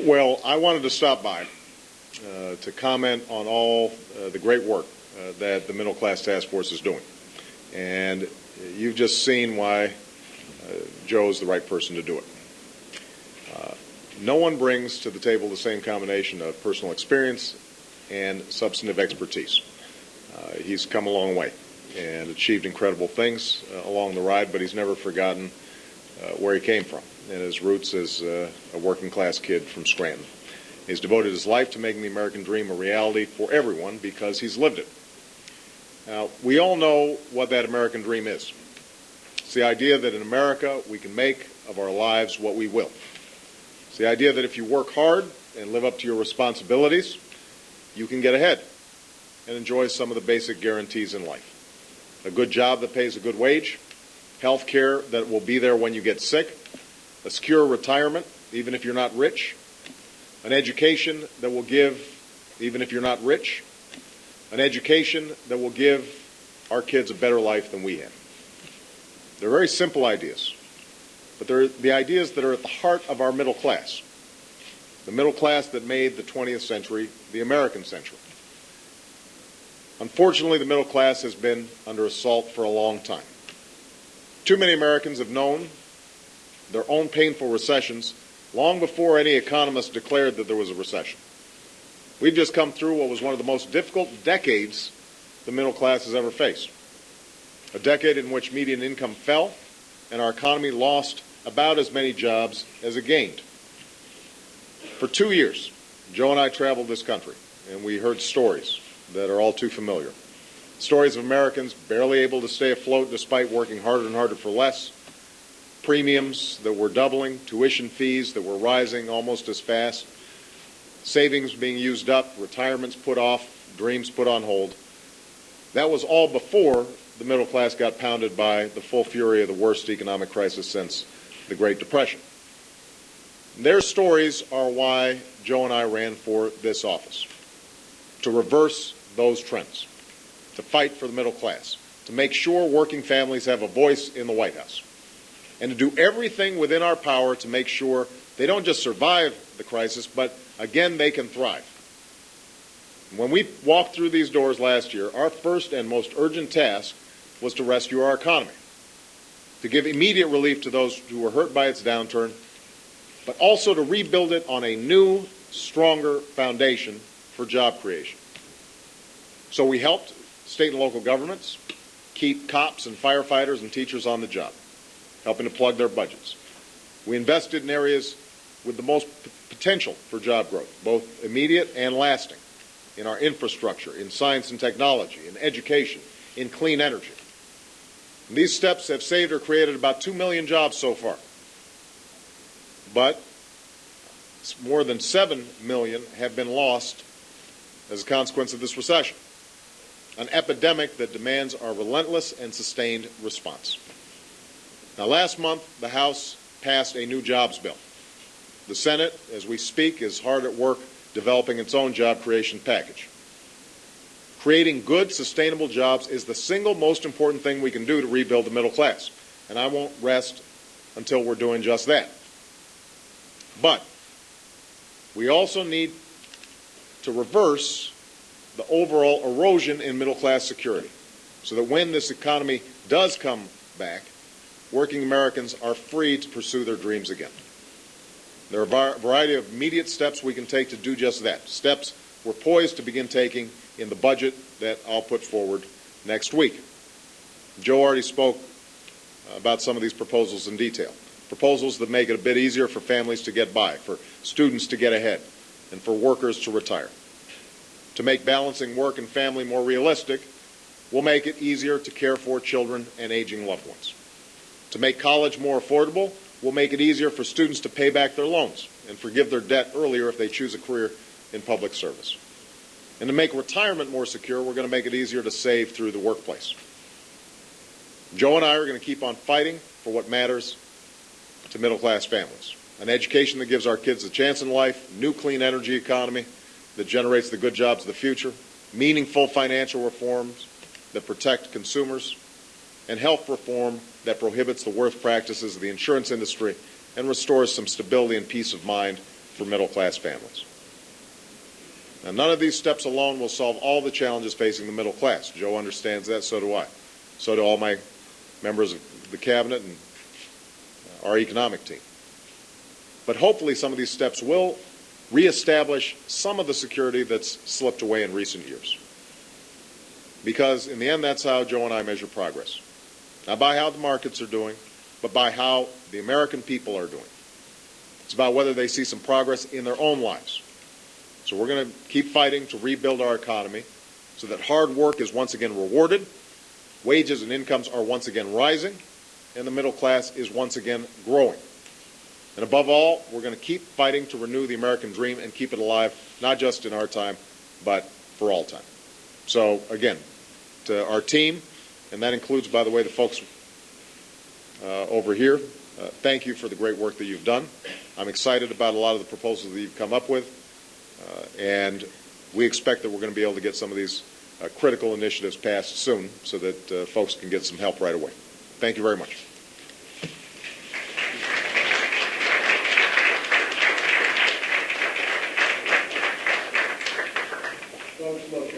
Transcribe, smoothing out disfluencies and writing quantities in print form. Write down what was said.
Well, I wanted to stop by to comment on all the great work that the Middle Class Task Force is doing. And you've just seen why Joe is the right person to do it. No one brings to the table the same combination of personal experience and substantive expertise. He's come a long way and achieved incredible things along the ride, but he's never forgotten where he came from and his roots as a working-class kid from Scranton. He's devoted his life to making the American dream a reality for everyone because he's lived it. Now, we all know what that American dream is. It's the idea that in America we can make of our lives what we will. It's the idea that if you work hard and live up to your responsibilities, you can get ahead and enjoy some of the basic guarantees in life. A good job that pays a good wage, health care that will be there when you get sick, a secure retirement, even if you're not rich, an education that will give, even if you're not rich, an education that will give our kids a better life than we have. They're very simple ideas, but they're the ideas that are at the heart of our middle class, the middle class that made the 20th century the American century. Unfortunately, the middle class has been under assault for a long time. Too many Americans have known their own painful recessions long before any economist declared that there was a recession. We've just come through what was one of the most difficult decades the middle class has ever faced. A decade in which median income fell and our economy lost about as many jobs as it gained. For 2 years, Joe and I traveled this country, and we heard stories that are all too familiar. Stories of Americans barely able to stay afloat despite working harder and harder for less, premiums that were doubling, tuition fees that were rising almost as fast, savings being used up, retirements put off, dreams put on hold. That was all before the middle class got pounded by the full fury of the worst economic crisis since the Great Depression. Their stories are why Joe and I ran for this office, to reverse those trends, to fight for the middle class, to make sure working families have a voice in the White House, and to do everything within our power to make sure they don't just survive the crisis, but again, they can thrive. When we walked through these doors last year, our first and most urgent task was to rescue our economy, to give immediate relief to those who were hurt by its downturn, but also to rebuild it on a new, stronger foundation for job creation. So we helped state and local governments keep cops and firefighters and teachers on the job, helping to plug their budgets. We invested in areas with the most potential for job growth, both immediate and lasting, in our infrastructure, in science and technology, in education, in clean energy. And these steps have saved or created about 2 million jobs so far. But more than 7 million have been lost as a consequence of this recession, an epidemic that demands our relentless and sustained response. Now, last month, the House passed a new jobs bill. The Senate, as we speak, is hard at work developing its own job creation package. Creating good, sustainable jobs is the single most important thing we can do to rebuild the middle class, and I won't rest until we're doing just that. But we also need to reverse the overall erosion in middle-class security so that when this economy does come back, working Americans are free to pursue their dreams again. There are a variety of immediate steps we can take to do just that, steps we're poised to begin taking in the budget that I'll put forward next week. Joe already spoke about some of these proposals in detail, proposals that make it a bit easier for families to get by, for students to get ahead, and for workers to retire. To make balancing work and family more realistic, we'll make it easier to care for children and aging loved ones. To make college more affordable, we'll make it easier for students to pay back their loans and forgive their debt earlier if they choose a career in public service. And to make retirement more secure, we're going to make it easier to save through the workplace. Joe and I are going to keep on fighting for what matters to middle-class families. An education that gives our kids a chance in life, new clean energy economy that generates the good jobs of the future, meaningful financial reforms that protect consumers, and health reform that prohibits the worst practices of the insurance industry and restores some stability and peace of mind for middle-class families. Now, none of these steps alone will solve all the challenges facing the middle class. Joe understands that, so do I. So do all my members of the Cabinet and our economic team. But hopefully some of these steps will reestablish some of the security that's slipped away in recent years. Because in the end, that's how Joe and I measure progress. Not by how the markets are doing, but by how the American people are doing. It's about whether they see some progress in their own lives. So we're going to keep fighting to rebuild our economy so that hard work is once again rewarded, wages and incomes are once again rising, and the middle class is once again growing. And above all, we're going to keep fighting to renew the American dream and keep it alive, not just in our time, but for all time. So again, to our team, and that includes, by the way, the folks over here, thank you for the great work that you've done. I'm excited about a lot of the proposals that you've come up with, and we expect that we're going to be able to get some of these critical initiatives passed soon so that folks can get some help right away. Thank you very much. Folks, look,